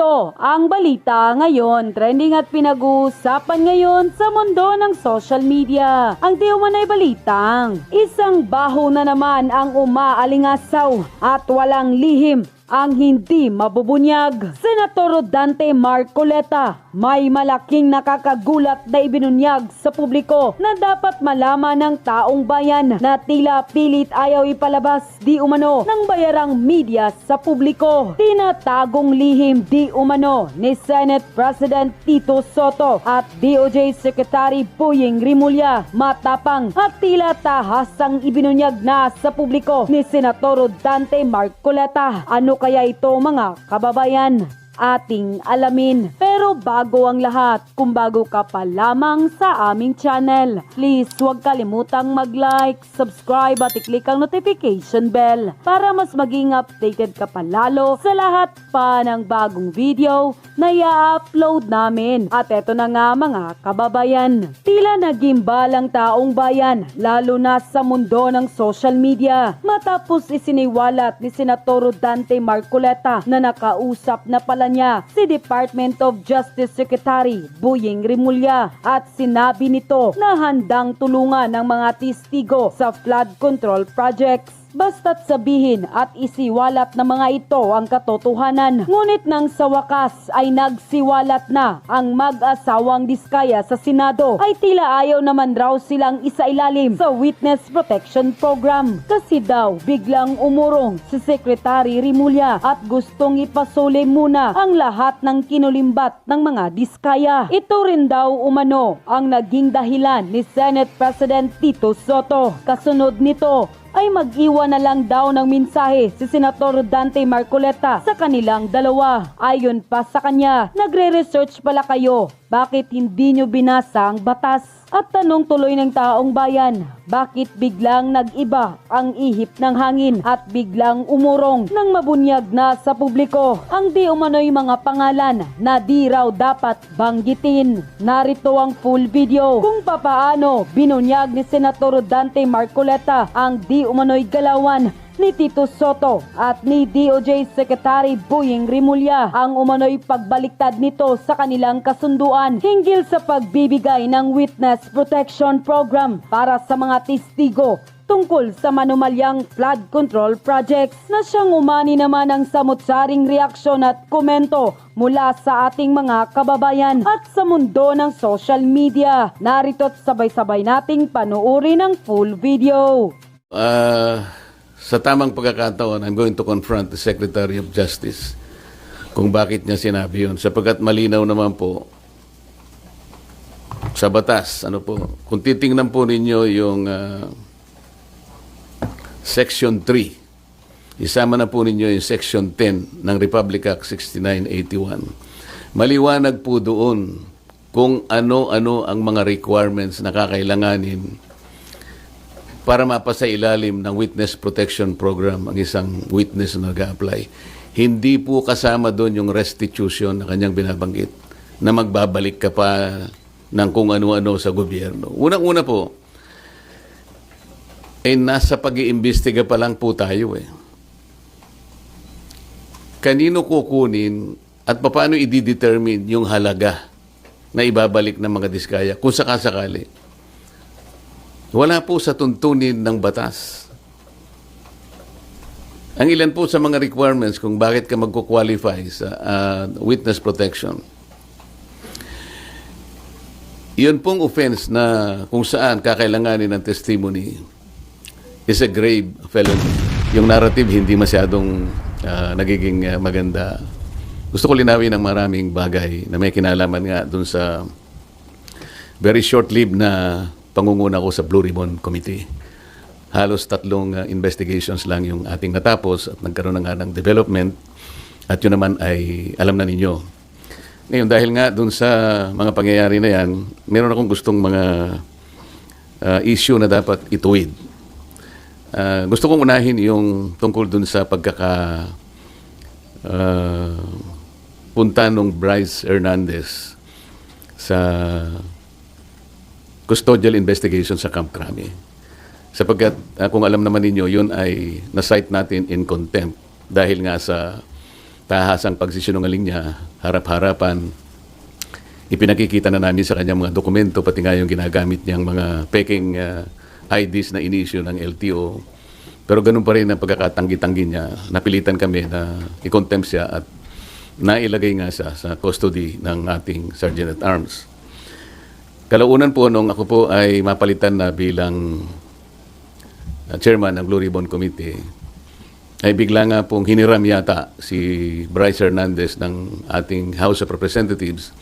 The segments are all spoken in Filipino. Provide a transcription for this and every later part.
Ito ang balita ngayon, trending at pinag-uusapan ngayon sa mundo ng social media. Ang di umanay balitang, isang baho na naman ang umaalingasaw at walang lihim ang hindi mabubunyag. Senator Dante Marcoleta may malaking nakakagulat na ibinunyag sa publiko na dapat malaman ng taong bayan na tila pilit ayaw ipalabas di umano ng bayarang media sa publiko. Tinatagong lihim di umano ni Senate President Tito Soto at DOJ Secretary Boying Rimulya. Matapang at tila tahasang ibinunyag na sa publiko ni Senator Dante Marcoleta. Ano kaya ito mga kababayan? Ating alamin. Pero bago ang lahat, kung bago ka pa lamang sa aming channel, please huwag kalimutang mag-like, subscribe at i-click ang notification bell para mas maging updated ka pa lalo sa lahat pa ng bagong video na i-upload namin. At eto na nga mga kababayan, tila nagimbal ang taong bayan lalo na sa mundo ng social media matapos isiniwalat ni Senator Dante Marcoleta na nakausap na pala niya si Department of Justice Secretary Boying Rimulya at sinabi nito na handang tulungan ng mga testigo sa flood control projects. Basta't sabihin at isiwalat ng mga ito ang katotohanan. Ngunit nang sa wakas ay nagsiwalat na ang mag-asawang Diskaya sa Senado, ay tila ayaw naman raw silang isailalim sa Witness Protection Program. Kasi daw biglang umurong si Secretary Rimulya at gustong ipasuli muna ang lahat ng kinulimbat ng mga Diskaya. Ito rin daw umano ang naging dahilan ni Senate President Tito Soto. Kasunod nito ay mag-iwan na lang daw ng mensahe si Senator Dante Marcoleta sa kanilang dalawa. Ayon pa sa kanya, nagre-research pala kayo. Bakit hindi nyo binasa ang batas? At tanong tuloy ng taong bayan, bakit biglang nag-iba ang ihip ng hangin at biglang umurong ng mabunyag na sa publiko ang di umano'y mga pangalan na di raw dapat banggitin. Narito ang full video kung papaano binunyag ni Senator Dante Marcoleta ang di umano'y galawan ni Tito Soto at ni DOJ Secretary Boying Rimulya, ang umano'y pagbaliktad nito sa kanilang kasunduan hinggil sa pagbibigay ng Witness Protection Program para sa mga testigo tungkol sa manumalyang flood control projects, na siyang umani naman ang samut-saring reaksyon at komento mula sa ating mga kababayan at sa mundo ng social media. Narito't sabay-sabay nating panuorin ang full video. Sa tamang pagkakataon, I'm going to confront the Secretary of Justice kung bakit niya sinabi yun. Sapagkat malinaw naman po sa batas. Kung titingnan po ninyo yung Section 3, isama na po ninyo yung Section 10 ng Republic Act 6981. Maliwanag po doon kung ano-ano ang mga requirements na kakailanganin para mapasa ilalim ng Witness Protection Program ang isang witness na nag-a-apply. Hindi po kasama doon yung restitution na kanyang binabanggit na magbabalik ka pa ng kung ano-ano sa gobyerno. Unang-una po, nasa pag-iimbestiga pa lang po tayo Kanino kukunin at paano i-determine yung halaga na ibabalik ng mga Diskaya kung sakasakali? Wala po sa tuntunin ng batas. Ang ilan po sa mga requirements kung bakit ka magko-qualify sa witness protection. Yun pong offense na kung saan kakailanganin ng testimony is a grave felony. Yung narrative hindi masyadong nagiging maganda. Gusto ko linawin ng maraming bagay na may kinalaman nga dun sa very short-lived na pangunguna ko sa Blue Ribbon Committee. Halos 3 investigations lang yung ating natapos at nagkaroon na nga ng development at yun naman ay alam na ninyo. Ngayon, dahil nga dun sa mga pangyayari na yan, meron akong gustong mga issue na dapat ituwid. Gusto kong unahin yung tungkol dun sa punta nung Bryce Hernandez sa custodial investigation sa Camp Crame. Sapagkat kung alam naman ninyo, yun ay na-cite natin in contempt dahil nga sa tahasang pagsisinungaling niya, harap-harapan. Ipinakikita na namin sa kanyang mga dokumento, pati nga yung ginagamit niyang mga peking IDs na inisyu ng LTO. Pero ganun pa rin ang pagkakatanggi-tanggi niya. Napilitan kami na i-contempt siya at nailagay nga siya sa custody ng ating Sergeant at Arms. Kalaunan po nung ako po ay mapalitan na bilang chairman ng Blue Ribbon Committee, ay bigla nga pong hiniram yata si Bryce Hernandez ng ating House of Representatives.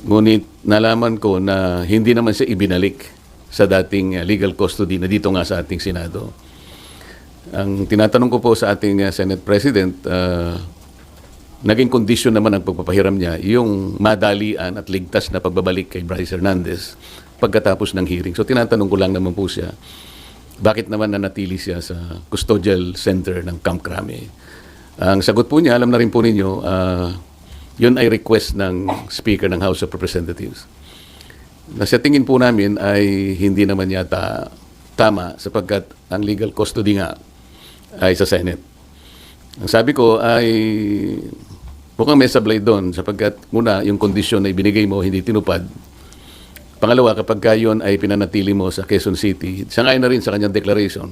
Ngunit nalaman ko na hindi naman siya ibinalik sa dating legal custody na dito nga sa ating Senado. Ang tinatanong ko po sa ating Senate President, naging kondisyon naman ang pagpapahiram niya yung madalian at ligtas na pagbabalik kay Bryce Hernandez pagkatapos ng hearing. So tinatanong ko lang naman po siya, bakit naman nanatili siya sa custodial center ng Camp Crame? Ang sagot po niya, alam na rin po ninyo, yun ay request ng Speaker ng House of Representatives. Na sa tingin po namin ay hindi naman yata tama sapagkat ang legal custody nga ay sa Senate. Ang sabi ko ay mukhang may sablay doon sapagkat muna yung kondisyon na ibinigay mo hindi tinupad. Pangalawa, kapag yun ay pinanatili mo sa Quezon City, sangayon na rin sa kanyang declaration,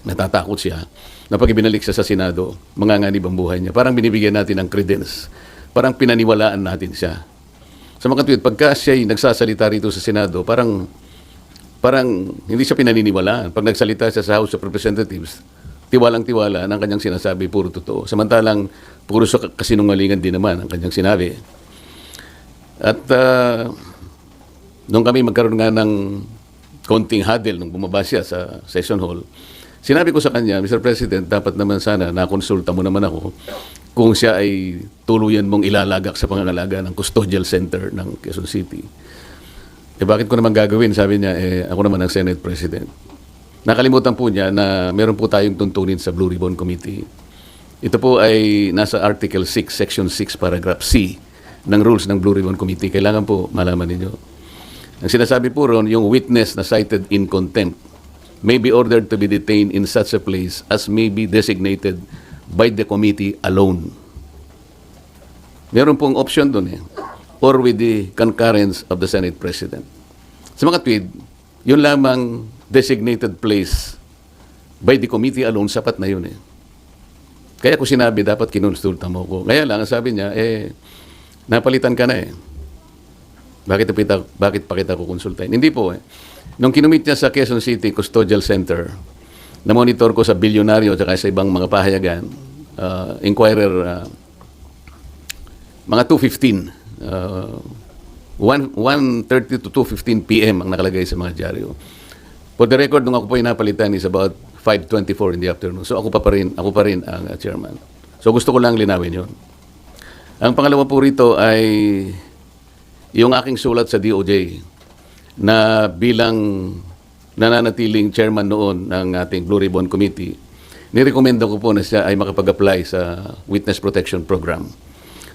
natatakot siya na pag ibinalik siya sa Senado, manganganib ang buhay niya. Parang binibigyan natin ng credence. Parang pinaniwalaan natin siya. Sa mga tweet, pagka siya'y nagsasalita rito sa Senado, parang hindi siya pinaniniwalaan. Pag nagsalita siya sa House of Representatives, tiwalang-tiwala ng kanyang sinasabi, puro totoo. Samantalang, puro sa kasinungalingan din naman ang kanyang sinabi. At nung kami magkaroon nga ng konting huddle nung bumaba siya sa session hall, sinabi ko sa kanya, Mr. President, dapat naman sana nakonsulta mo naman ako kung siya ay tuluyan mong ilalagak sa pangangalaga ng custodial center ng Quezon City. Bakit ko naman gagawin? Sabi niya, ako naman ang Senate President. Nakalimutan po niya na meron po tayong tuntunin sa Blue Ribbon Committee. Ito po ay nasa Article 6, Section 6, Paragraph C ng rules ng Blue Ribbon Committee. Kailangan po malaman ninyo. Ang sinasabi po ron, yung witness na cited in contempt may be ordered to be detained in such a place as may be designated by the committee alone. Meron pong option doon or with the concurrence of the Senate President. Sa mga tweet, yun lamang designated place by the committee alone, sapat na yun Kaya ko sinabi, dapat kinonsulta mo ko. Kaya lang, sabi niya, napalitan ka na Bakit pa kita kukonsultahin? Hindi po Nung kinumit niya sa Quezon City Custodial Center, na-monitor ko sa bilyonaryo at sa ibang mga pahayagan, Inquirer, mga 2:15, 1:30 to 2:15 p.m. ang nakalagay sa mga dyaryo. For the record, nung ako po napalitan is about 5:24 in the afternoon. So ako pa rin ang chairman. So gusto ko lang linawin yun. Ang pangalawa po rito ay yung aking sulat sa DOJ na bilang nananatiling chairman noon ng ating Blue Ribbon Committee, nirekomenda ko po na siya ay makapag-apply sa Witness Protection Program.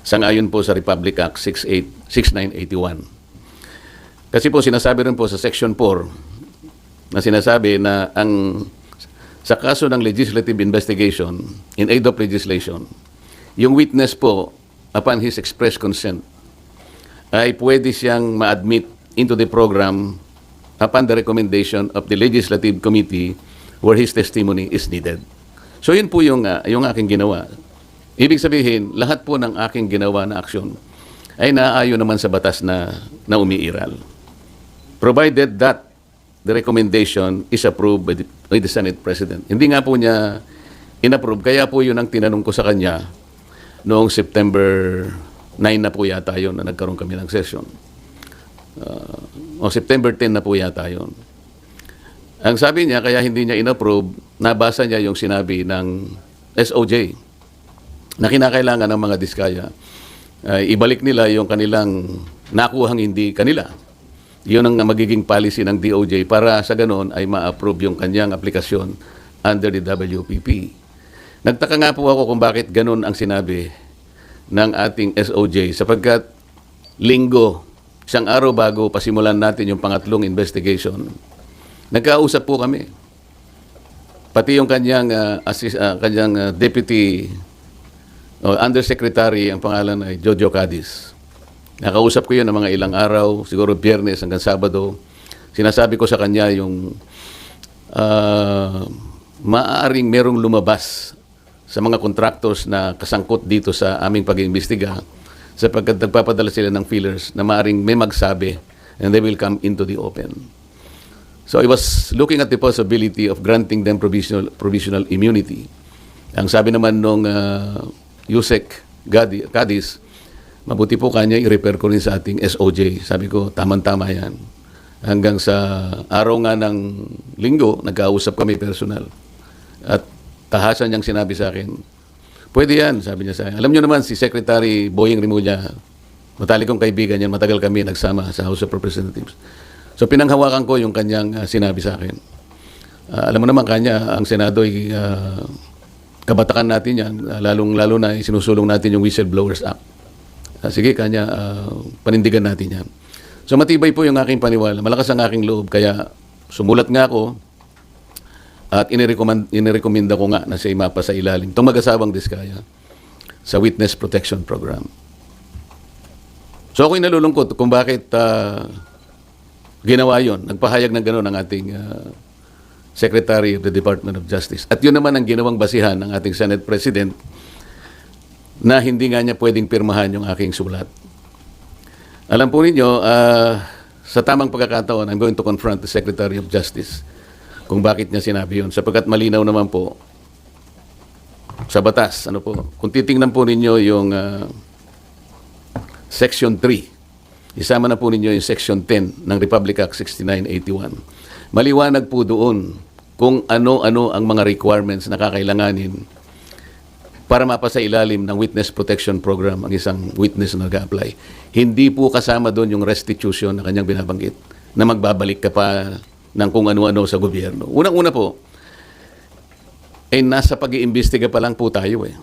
Sangayon po sa Republic Act 6981. Kasi po sinasabi rin po sa Section 4 na sinasabi na sa kaso ng legislative investigation in aid of legislation, yung witness po, upon his express consent, ay pwede siyang ma-admit into the program upon the recommendation of the Legislative Committee where his testimony is needed. So yun po yung aking ginawa. Ibig sabihin, lahat po ng aking ginawa na aksyon ay naaayon naman sa batas na umiiral. Provided that the recommendation is approved by the Senate President. Hindi nga po niya inapprove, kaya po yun ang tinanong ko sa kanya noong September 9 na po yata yun na nagkaroon kami ng session. O September 10 na po yata yun. Ang sabi niya, kaya hindi niya inapprove, nabasa niya yung sinabi ng SOJ na kinakailangan ng mga diskaya. Ibalik nila yung kanilang nakuhang hindi kanila. Yun ang magiging policy ng DOJ para sa ganoon ay ma-approve yung kanyang aplikasyon under the WPP. Nagtaka nga po ako kung bakit ganoon ang sinabi ng ating SOJ sapagkat linggo, isang araw bago pasimulan natin yung pangatlong investigation, nagkausap po kami. Pati yung kanyang deputy Undersecretary, ang pangalan ay Jojo Cadiz. Nakausap ko yun ng mga ilang araw, siguro Biyernes hanggang Sabado. Sinasabi ko sa kanya yung maaaring merong lumabas sa mga contractors na kasangkot dito sa aming pag-iimbestiga sapagkat nagpapadala sila ng feelers na maaaring may magsabi and they will come into the open. So I was looking at the possibility of granting them provisional immunity. Ang sabi naman nung Yusek Cadiz, mabuti po kanya i-repair ko rin sa ating SOJ. Sabi ko, tama-tama yan. Hanggang sa araw nga ng linggo, nagkausap kami personal. At tahasan niyang sinabi sa akin, pwede yan, sabi niya sa akin. Alam niyo naman, si Secretary Boying Rimulya, matalik kong kaibigan yan, matagal kami nagsama sa House of Representatives. So pinanghawakan ko yung kanyang sinabi sa akin. Alam mo naman kanya, ang Senado ay kabatakan natin yan, lalong-lalo na sinusulong natin yung Whistleblowers Act. Sige kanya, panindigan natin yan. So matibay po yung aking paniwala, malakas ang aking loob, kaya sumulat nga ako at inirekomenda ko nga na siya imapa sa ilalim itong mag-asawang Diskaya sa Witness Protection Program. So ako'y nalulungkot kung bakit ginawa yon. Nagpahayag ng gano'n ang ating Secretary of the Department of Justice. At yun naman ang ginawang basihan ng ating Senate President na hindi nga niya pwedeng pirmahan yung aking sulat. Alam po ninyo, sa tamang pagkakataon, I'm going to confront the Secretary of Justice kung bakit niya sinabi yun. Sapagkat malinaw naman po sa batas. Ano po, kung titingnan po ninyo yung Section 3, isama na po ninyo yung Section 10 ng Republic Act 6981. Maliwanag po doon kung ano-ano ang mga requirements na kakailanganin para mapasa ilalim ng Witness Protection Program ang isang witness na nag-apply. Hindi po kasama doon yung restitution na kanyang binabanggit na magbabalik ka pa ng kung ano-ano sa gobyerno. Unang-una po, nasa pag-iimbestiga pa lang po tayo eh.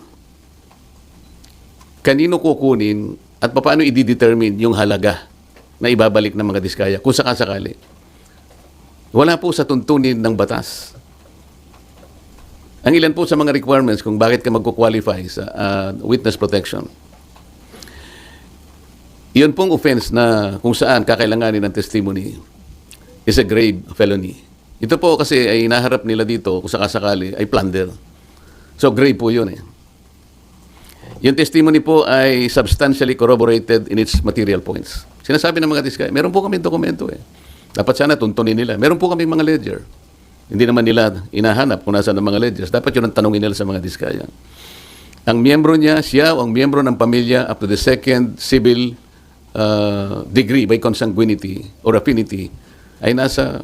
Kanino kukunin at paano i-determine yung halaga na ibabalik ng mga Diskaya kung sakasakali? Wala po sa tuntunin ng batas. Ang ilan po sa mga requirements kung bakit ka magkukwalify sa witness protection. Iyon pong offense na kung saan kakailanganin ng testimony is a grave felony. Ito po kasi ay naharap nila dito kung sakasakali ay plunder. So grave po yun eh. Yung testimony po ay substantially corroborated in its material points. Sinasabi ng mga Diskaya, meron po kami dokumento eh. Dapat sana tuntunin nila. Meron po kami mga ledger. Hindi naman nila inahanap kung nasaan ang mga ledgers. Dapat yun ang tanongin nila sa mga Diskaya. Ang miyembro niya, siya o ang miyembro ng pamilya up to the second civil degree by consanguinity or affinity ay nasa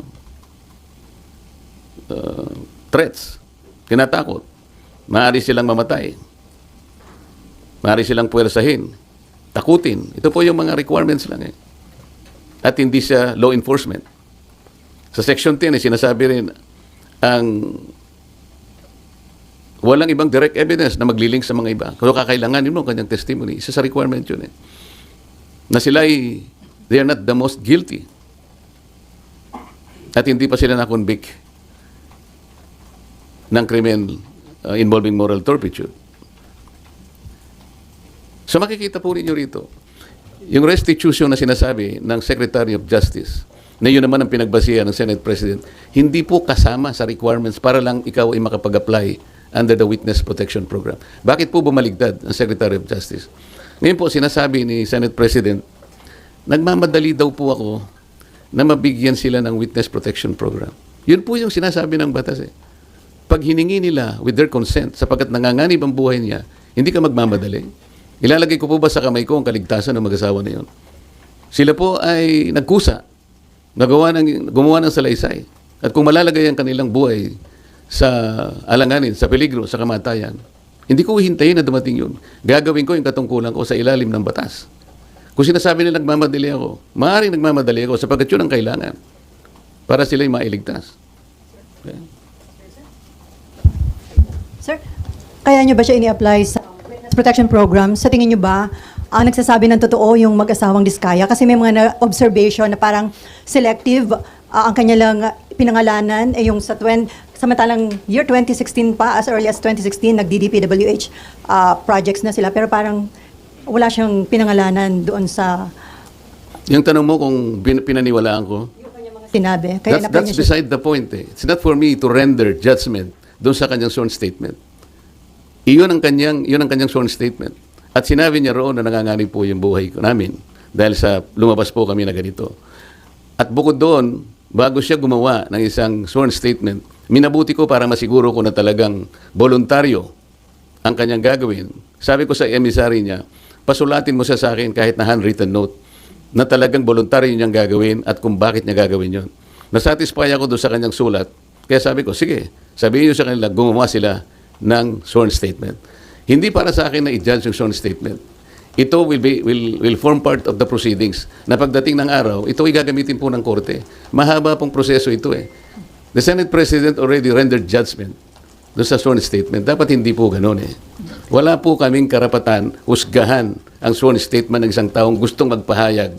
threats, tinatakot. Maaari silang mamatay. Maaari silang puwersahin, takutin. Ito po yung mga requirements lang eh. At hindi siya law enforcement. Sa Section 10, sinasabi rin, ang walang ibang direct evidence na maglilink sa mga iba. Kung kakailanganin mo kanyang testimony, isa sa requirement yun eh. Na sila they are not the most guilty. At hindi pa sila na-convict ng krimen involving moral turpitude. So makikita po ninyo rito, yung restitution na sinasabi ng Secretary of Justice, na yun naman ang pinagbasihan ng Senate President, hindi po kasama sa requirements para lang ikaw ay makapag-apply under the Witness Protection Program. Bakit po bumaligtad ang Secretary of Justice? Ngayon po, sinasabi ni Senate President, nagmamadali daw po ako na mabigyan sila ng Witness Protection Program. Yun po yung sinasabi ng batas eh. Pag hiningi nila with their consent, sapagkat nanganganib ang buhay niya, hindi ka magmamadali. Ilalagay ko po ba sa kamay ko ang kaligtasan ng mag-asawa na yun? Sila po ay nagkusa, gumawa ng salaysay. At kung malalagay ang kanilang buhay sa alanganin, sa peligro, sa kamatayan, hindi ko hihintayin na dumating yun. Gagawin ko yung katungkulan ko sa ilalim ng batas. Kung sinasabi nila nagmamadali ako, maaaring nagmamadali ako sapagkat yun ang kailangan para sila'y mailigtas. Okay. Sir, kaya nyo ba siya ini-apply sa protection program? Sa tingin nyo ba, nagsasabi ng totoo yung mag-asawang Diskaya? Kasi may mga observation na parang selective ang kanya lang pinangalanan, yung sa samantalang year 2016 pa, as early as 2016, nag-DDPWH projects na sila, pero parang wala siyang pinangalanan doon sa Yung tanong mo kung pinaniwalaan ko, sinabi. Kaya that's beside the point. It's not for me to render judgment doon sa kanyang sworn statement. Iyon ang kanyang sworn statement. At sinabi niya roon na nanganganib po yung buhay ko namin dahil sa lumabas po kami na ganito. At bukod doon, bago siya gumawa ng isang sworn statement, minabuti ko para masiguro ko na talagang voluntaryo ang kanyang gagawin. Sabi ko sa emissary niya, pasulatin mo siya sa akin kahit na handwritten note na talagang voluntaryo niyang gagawin at kung bakit niya gagawin yon. Nasatisfy ako doon sa kanyang sulat. Kaya sabi ko, sige, sabihin niyo sa kanila, gumawa sila ng sworn statement. Hindi para sa akin na i-judge yung sworn statement. Ito will form part of the proceedings na pagdating ng araw, ito ay gagamitin po ng korte. Mahaba pong proseso ito eh. The Senate President already rendered judgment doon sa sworn statement. Dapat hindi po ganun eh. Wala po kaming karapatan husgahan ang sworn statement ng isang taong gustong magpahayag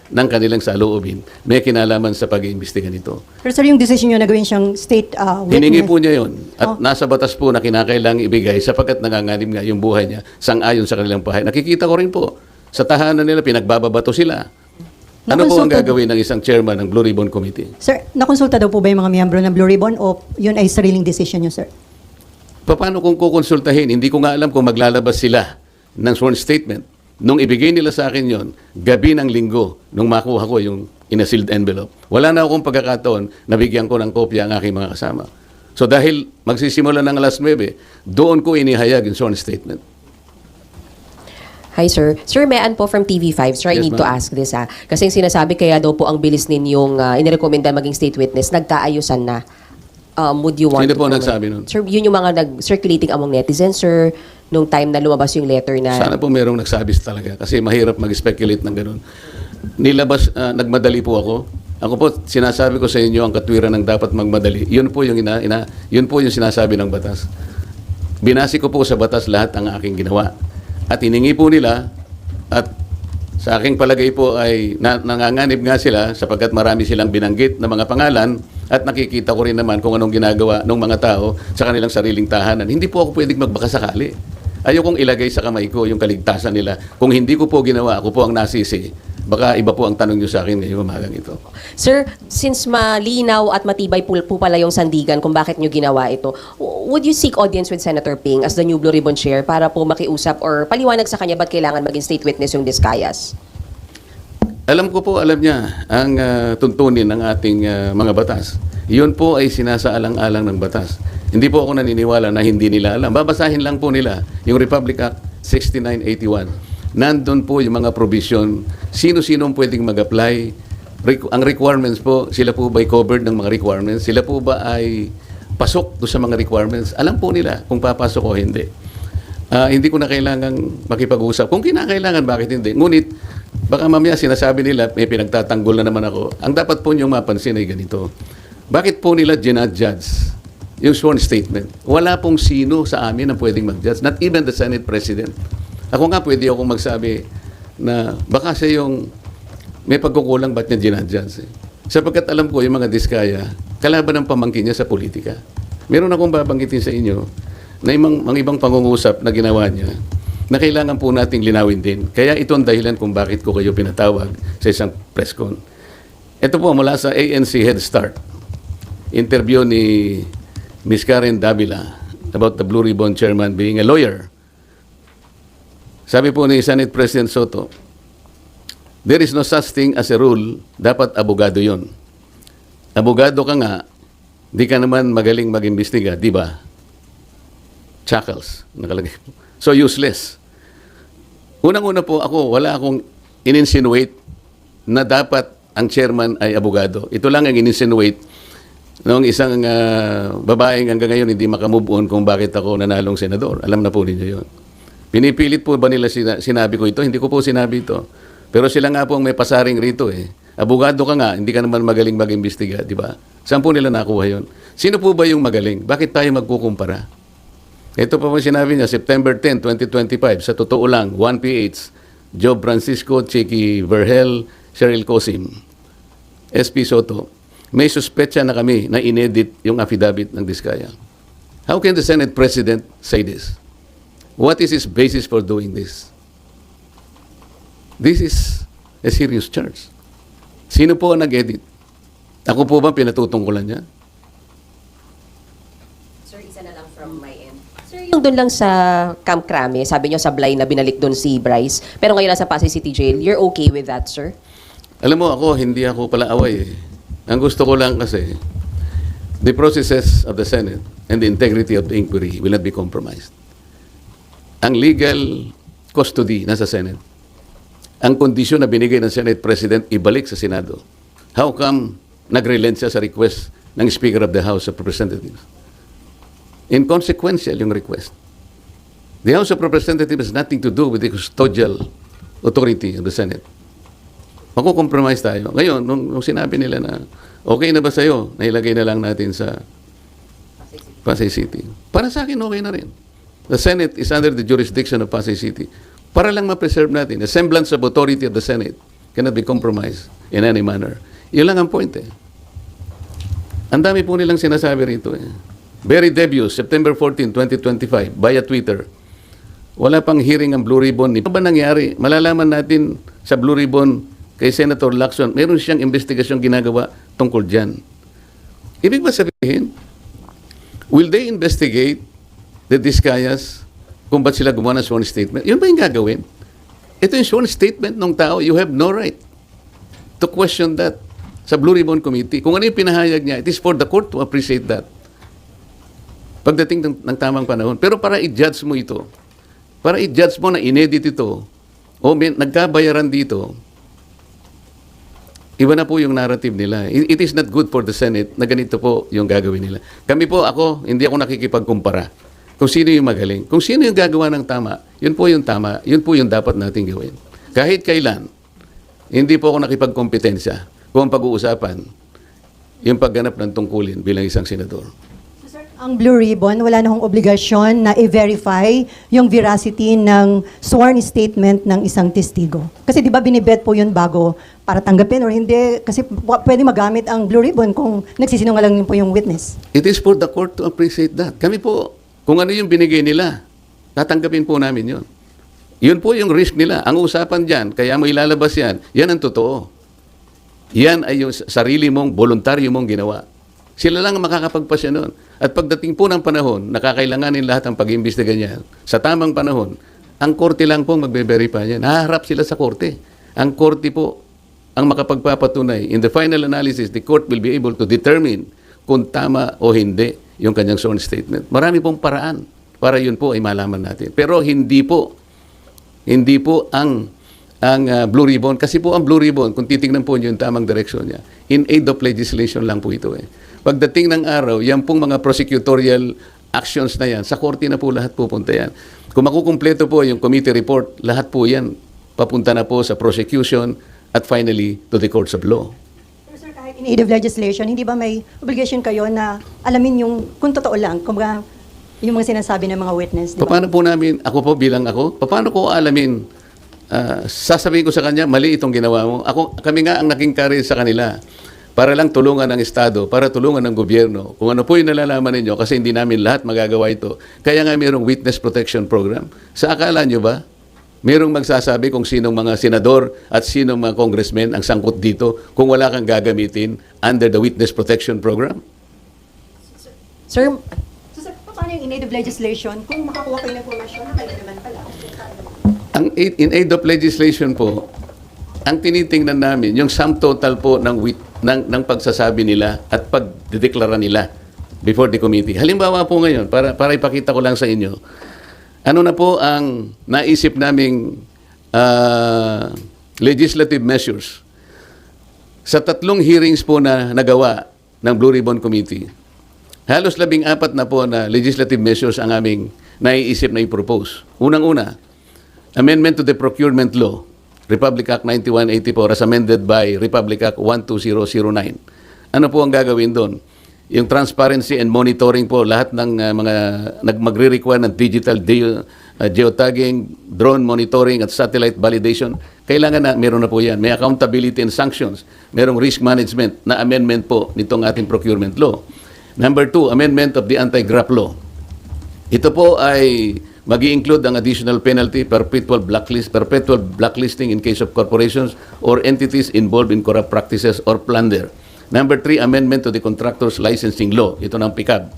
ng kanilang saloobin. May kinalaman sa pag-iimbestiga nito. Pero sir, yung decision nyo na gawin siyang state witness. Hiningi po niya yun. At nasa batas po na kinakailangang ibigay sapagkat nanganganib nga yung buhay niya sang-ayon sa kanilang pahay. Nakikita ko rin po, sa tahanan nila, pinagbababato sila. Ano po ang gagawin ng isang chairman ng Blue Ribbon Committee? Sir, nakonsulta daw po ba yung mga miyembro ng Blue Ribbon o yun ay sariling decision nyo, sir? Paano kung kukonsultahin? Hindi ko nga alam kung maglalabas sila ng sworn statement. Nung ibigay nila sa akin yon, gabi ng linggo, nung makuha ko yung in a sealed envelope, wala na akong pagkakataon na bigyan ko ng kopya ang aking mga kasama. So dahil magsisimula ng alas 9, doon ko inihayag yung sworn statement. Hi, sir. Sir Mean po from TV5. Sir, I Yes, need to ma'am. ask this. Kasi yung sinasabi kaya daw po ang bilis ninyong inirekomenda maging state witness, nagkaayusan na. Would you want Sino to po comment? nagsabi nun? Sir, yun yung mga nag-circulating among netizens, sir, nung time na lumabas yung letter na... Sana po merong nagsabi talaga kasi mahirap mag-speculate ng ganun. Nagmadali po ako. Ako po, sinasabi ko sa inyo ang katwiran ng dapat magmadali. Yun po yung yun po yung sinasabi ng batas. Binasi ko po sa batas lahat ang aking ginawa. At hiningi po nila at sa aking palagay po ay nanganganib nga sila sapagkat marami silang binanggit na mga pangalan at nakikita ko rin naman kung anong ginagawa ng mga tao sa kanilang sariling tahanan. Hindi po ako pwedeng magbakasakali. Ayokong ilagay sa kamay ko yung kaligtasan nila. Kung hindi ko po ginawa, ako po ang nasisi. Baka iba po ang tanong nyo sa akin ngayong umagang ito. Sir, since malinaw at matibay po pala yung sandigan kung bakit nyo ginawa ito, would you seek audience with Senator Ping as the new Blue Ribbon Chair para po makiusap or paliwanag sa kanya ba't kailangan maging state witness yung Discayas? Alam ko po, alam niya ang tuntunin ng ating mga batas. Iyon po ay sinasaalang-alang ng batas. Hindi po ako naniniwala na hindi nila alam. Babasahin lang po nila yung Republic Act 6981. Nandun po yung mga provision. Sino-sino pwedeng mag-apply. Ang requirements po, sila po ba ay covered ng mga requirements? Sila po ba ay pasok doon sa mga requirements? Alam po nila kung papasok o hindi. Hindi ko na kailangang makipag-usap. Kung kinakailangan, bakit hindi? Ngunit, baka mamaya sinasabi nila, may pinagtatanggol na naman ako. Ang dapat po niyong mapansin ay ganito. Bakit po nila ginadjudge yung sworn statement? Wala pong sino sa amin ang pwedeng mag-judge. Not even the Senate President. Ako nga pwede akong magsabi na baka siya yung may pagkukulang ba't niya ginadjudge. Sapagkat alam ko yung mga diskaya, kalaban ng pamangkin niya sa politika. Meron akong babanggitin sa inyo na mga ibang pangungusap na ginawa niya na kailangan po nating linawin din. Kaya ito ang dahilan kung bakit ko kayo pinatawag sa isang press con. Ito po mula sa ANC Head Start. Interview ni Ms. Karen Davila about the Blue Ribbon Chairman being a lawyer. Sabi po ni Senate President Soto, there is no such thing as a rule, dapat abogado yon. Abogado ka nga, di ka naman magaling mag-imbestiga, di ba? Chuckles, nakalagay po. So useless. Unang-una po ako, wala akong in-insinuate na dapat ang chairman ay abogado. Ito lang ang in-insinuate noong isang babaeng hanggang ngayon hindi makamove on kung bakit ako nanalong senador. Alam na po ninyo yun. Pinipilit po ba nila sinabi ko ito? Hindi ko po sinabi ito. Pero sila nga po ang may pasaring rito eh. Abogado ka nga, hindi ka naman magaling mag-imbestiga, di ba? Saan po nila nakuha yun? Sino po ba yung magaling? Bakit tayo magkukumpara? Ito pa po sinabi niya, September 10, 2025, sa totoo lang, 1PH, Job Francisco, Cheeky Verhel, Cheryl Cosim, SP Soto. may suspetsa na kami na inedit yung affidavit ng Diskaya. How can the Senate President say this? What is his basis for doing this? This is a serious charge. Sino po ang nag-edit? Ako po ba pinatutungkulan niya? Sir, isa na lang from my end. Sir, yung doon lang sa Camp Crame, sabi nyo sa Blay na binalik doon si Bryce, pero ngayon nasa Pasay City Jail, you're okay with that, sir? Alam mo ako, hindi ako pala away eh. Ang gusto ko lang kasi, the processes of the Senate and the integrity of the inquiry will not be compromised. Ang legal custody nasa Senate. Ang kondisyon na binigay ng Senate President, ibalik sa Senado. How come nag-relent siya sa request ng Speaker of the House of Representatives? Inconsequential yung request. The House of Representatives has nothing to do with the custodial authority of the Senate. Makukompromise tayo. Ngayon, nung sinabi nila na okay na ba sa'yo, nailagay na lang natin sa Pasay City. Para sa akin, okay na rin. The Senate is under the jurisdiction of Pasay City. Para lang ma-preserve natin. The semblance of authority of the Senate cannot be compromised in any manner. Yun lang ang point eh. Ang dami po nilang sinasabi rito eh. Very debut, September 14, 2025, via Twitter. Wala pang hearing ang Blue Ribbon. Ano ba nangyari? Malalaman natin sa Blue Ribbon kay Senator Lacson, meron siyang investigasyong ginagawa tungkol dyan. Ibig ba sabihin, will they investigate the Diskayas kung ba't sila gumawa ng sworn statement? Yun ba yung gagawin? Ito yung sworn statement ng tao, you have no right to question that sa Blue Ribbon Committee. Kung ano yung pinahayag niya, it is for the court to appreciate that. Pagdating ng tamang panahon. Pero para i-judge mo ito, para i-judge mo na inedit ito, o nagkabayaran dito, iba na po yung narrative nila. It is not good for the Senate na ganito po yung gagawin nila. Kami po, hindi ako nakikipagkumpara kung sino yung magaling. Kung sino yung gagawa ng tama, yun po yung tama, yun po yung dapat nating gawin. Kahit kailan, hindi po ako nakipagkompetensya kung ang pag-uusapan, yung pagganap ng tungkulin bilang isang senador. Ang Blue Ribbon, wala na hong obligasyon na i-verify yung veracity ng sworn statement ng isang testigo. Kasi di ba binibet po yun bago para tanggapin or hindi? Kasi pwede magamit ang Blue Ribbon kung nagsisinungaling po yung witness. It is for the court to appreciate that. Kami po, kung ano yung binigay nila, tatanggapin po namin yun. Yun po yung risk nila. Ang usapan dyan, kaya mo ilalabas yan, yan ang totoo. Yan ay yung sarili mong, voluntaryo mong ginawa. Sila lang ang makakapagpasya noon. At pagdating po ng panahon, nakakailanganin lahat ang pag-imbestiga niya. Sa tamang panahon, ang korte lang po magbe-verify niya. Naharap sila sa korte. Ang korte po ang makapagpapatunay. In the final analysis, the court will be able to determine kung tama o hindi yung kanyang sworn statement. Marami pong paraan para yun po ay malaman natin. Pero hindi po ang Blue Ribbon. Kasi po ang Blue Ribbon, kung titingnan po niyo yung tamang direksyon niya, in aid of legislation lang po ito eh. Pagdating ng araw, yan pong mga prosecutorial actions na yan, sa korte na po lahat pupunta yan. Kung makukumpleto po yung committee report, lahat po yan papunta na po sa prosecution at finally to the courts of law. Pero sir, kahit in aid of legislation, hindi ba may obligation kayo na alamin yung kung totoo lang, kung yung mga sinasabi ng mga witness? Di ba? Paano po namin, ako po bilang ako, paano ko alamin, sasabihin ko sa kanya, mali itong ginawa mo. Kami nga ang naging carrier sa kanila. Para lang tulungan ng Estado, para tulungan ng gobyerno. Kung ano po yung nalalaman ninyo, kasi hindi namin lahat magagawa ito. Kaya nga mayroong Witness Protection Program. Sa akala nyo ba, mayroong magsasabi kung sinong mga senador at sinong mga congressmen ang sangkot dito kung wala kang gagamitin under the Witness Protection Program? Sir, So sir, paano yung in aid of legislation? Kung makakuha kayo ng informasyon, kayo naman pala. In aid of legislation po, ang tinitingnan namin, yung sum total po ng pagsasabi nila at pagdedeklara nila before the committee. Halimbawa po ngayon, para ipakita ko lang sa inyo, ano na po ang naisip naming legislative measures. Sa 3 hearings po na nagawa ng Blue Ribbon Committee, halos 14 na po na legislative measures ang aming naiisip na i-propose. Unang-una, amendment to the procurement law, Republic Act 9184 as amended by Republic Act 12009. Ano po ang gagawin doon? Yung transparency and monitoring po, lahat ng mga magre-require ng digital geotagging, drone monitoring at satellite validation, kailangan na meron na po yan. May accountability and sanctions. Merong risk management na amendment po nitong ating procurement law. Number 2, amendment of the anti-graft law. Ito po ay mag-i-include ang additional penalty, perpetual blacklisting in case of corporations or entities involved in corrupt practices or plunder. Number 3, amendment to the contractors licensing law. Ito ng PICAB.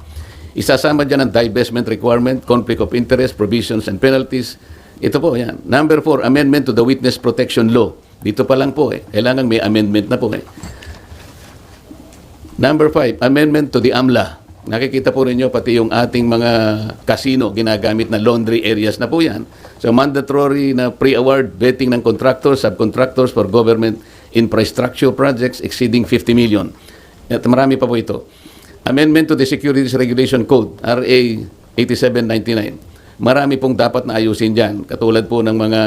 Isasama dyan ang divestment requirement, conflict of interest, provisions, and penalties. Ito po, yan. Number 4, amendment to the witness protection law. Dito pa lang po kailangan may amendment na po Number 5, amendment to the AMLA. Nakikita po rin nyo, pati yung ating mga casino, ginagamit na laundry areas na po yan. So, mandatory na pre-award vetting ng contractors, subcontractors for government infrastructure projects exceeding 50 million. At marami pa po ito. Amendment to the Securities Regulation Code, RA 8799. Marami pong dapat na ayusin dyan. Katulad po ng mga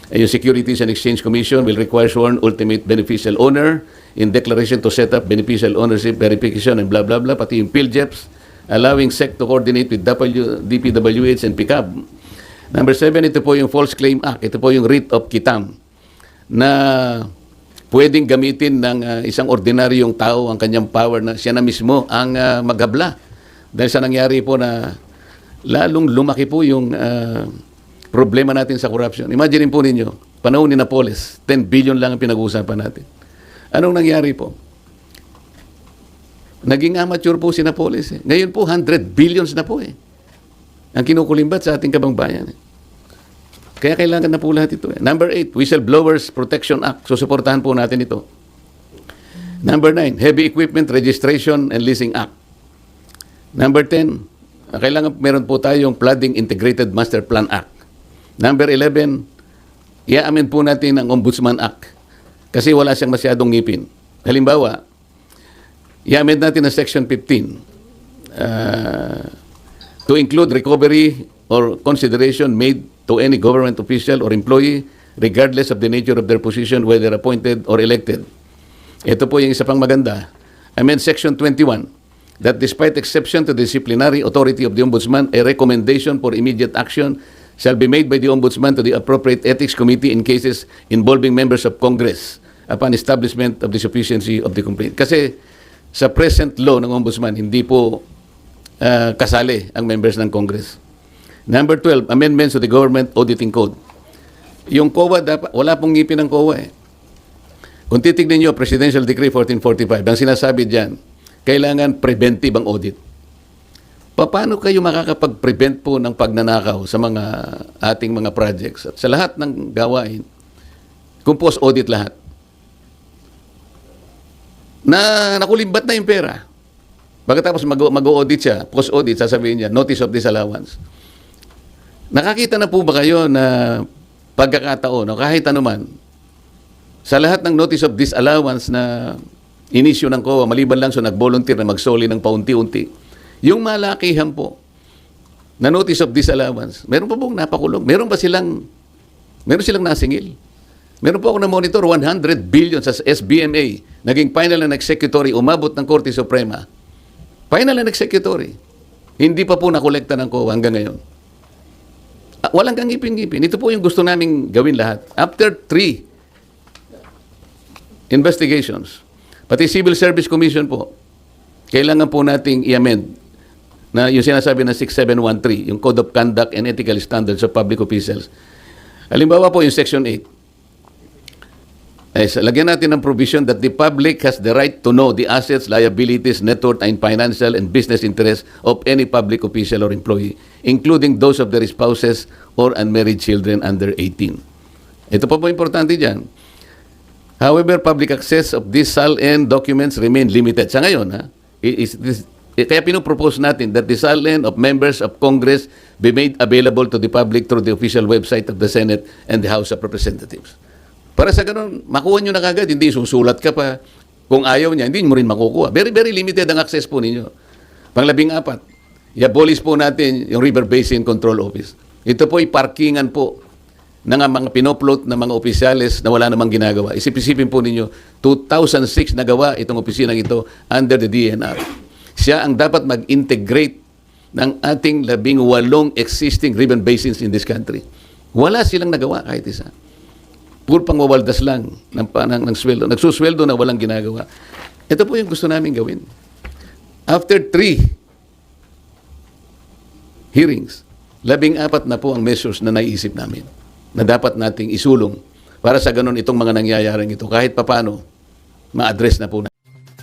yung Securities and Exchange Commission will require sworn ultimate beneficial owner in declaration to set up beneficial ownership verification and blah blah blah, pati yung PhilJeps, allowing SEC to coordinate with DPWH and PICAB. Number 7, ito po yung False Claim Act. Ito po yung writ of quitam na pwedeng gamitin ng isang ordinaryong tao ang kanyang power na siya na mismo ang maghabla. Dahil sa nangyari po na lalong lumaki po yung problema natin sa corruption. Imagine po ninyo, panahon ni Napoles, 10 billion lang ang pinag-uusapan natin. Anong nangyari po? Naging amateur po si Napoles. Ngayon po, 100 billions na po ang kinukulimbat sa ating kabangbayan. Kaya kailangan na po lahat ito. Number 8, Whistleblowers Protection Act. Susuportahan po natin ito. Number 9, Heavy Equipment Registration and Leasing Act. Number 10, kailangan meron po tayong Flooding Integrated Master Plan Act. Number 11, i-amend po natin ang Ombudsman Act kasi wala siyang masyadong ngipin. Halimbawa, i-amend natin ang Section 15 to include recovery or consideration made to any government official or employee regardless of the nature of their position, whether appointed or elected. Ito po yung isa pang maganda. Amend Section 21 that despite exception to the disciplinary authority of the Ombudsman, a recommendation for immediate action shall be made by the Ombudsman to the appropriate Ethics Committee in cases involving members of Congress upon establishment of the sufficiency of the complaint. Kasi sa present law ng Ombudsman, hindi po kasali ang members ng Congress. Number 12, amendments to the Government Auditing Code. Yung COA, wala pong ngipin ng COA Kung titignan nyo, Presidential Decree 1445, ang sinasabi dyan, kailangan preventive ang audit. Paano kayo makakapag-prevent po ng pagnanakaw sa mga ating mga projects? At sa lahat ng gawain, kung post-audit lahat, na nakulimbat na yung pera. Pagkatapos mag-audit siya, post-audit, sasabihin niya, notice of disallowance. Nakakita na po ba kayo na pagkakataon, o kahit anuman, sa lahat ng notice of disallowance na inisyu ng COA, maliban lang so nag-volunteer na magsoli ng paunti-unti, yung malakihan po na notice of disallowance, meron pa pong napakulong? Meron silang nasingil? Meron po ako na-monitor, 100 billion sa SBMA, naging final and executory, umabot ng Korte Suprema. Final and executory. Hindi pa po nakolekta ng COA hanggang ngayon. Walang kang ngipin-ngipin. Ito po yung gusto naming gawin lahat. After 3 investigations, pati Civil Service Commission po, kailangan po nating i-amend na yung sinasabi ng 6713, yung Code of Conduct and Ethical Standards of Public Officials. Halimbawa po yung Section 8. Lagyan natin ng provision that the public has the right to know the assets, liabilities, net worth, and financial and business interests of any public official or employee, including those of their spouses or unmarried children under 18. Ito po importante dyan. However, public access of these SALN documents remain limited. Sa ngayon, kaya pinopropose natin that the SALN of members of Congress be made available to the public through the official website of the Senate and the House of Representatives. Para sa ganun, makuha nyo na kagad, hindi susulat ka pa. Kung ayaw niya, hindi mo rin makukuha. Very, very limited ang access po ninyo. Pang-14, i-abolish po natin yung River Basin Control Office. Ito po ay parkingan po ng mga pinopload ng mga opisyales na wala namang ginagawa. Isipin po ninyo, 2006 nagawa itong opisinang ito under the DNR. Siya ang dapat mag-integrate ng ating 18 existing river basins in this country. Wala silang nagawa kahit isa. puro pangwawaldas lang ng sweldo. Nagsusweldo na walang ginagawa. Ito po yung gusto namin gawin. After 3 hearings, 14 na po ang measures na naiisip namin na dapat nating isulong para sa ganun itong mga nangyayaring ito kahit papano ma-address na po na.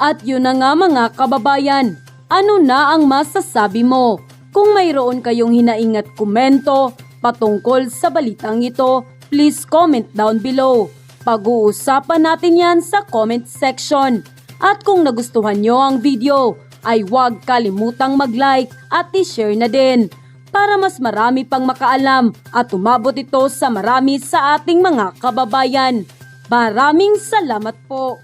At yun na nga mga kababayan, ano na ang masasabi mo? Kung mayroon kayong hinaing at komento patungkol sa balitang ito, please comment down below. Pag-uusapan natin yan sa comment section. At kung nagustuhan nyo ang video, ay huwag kalimutang mag-like at i-share na din para mas marami pang makaalam at umabot ito sa marami sa ating mga kababayan. Maraming salamat po!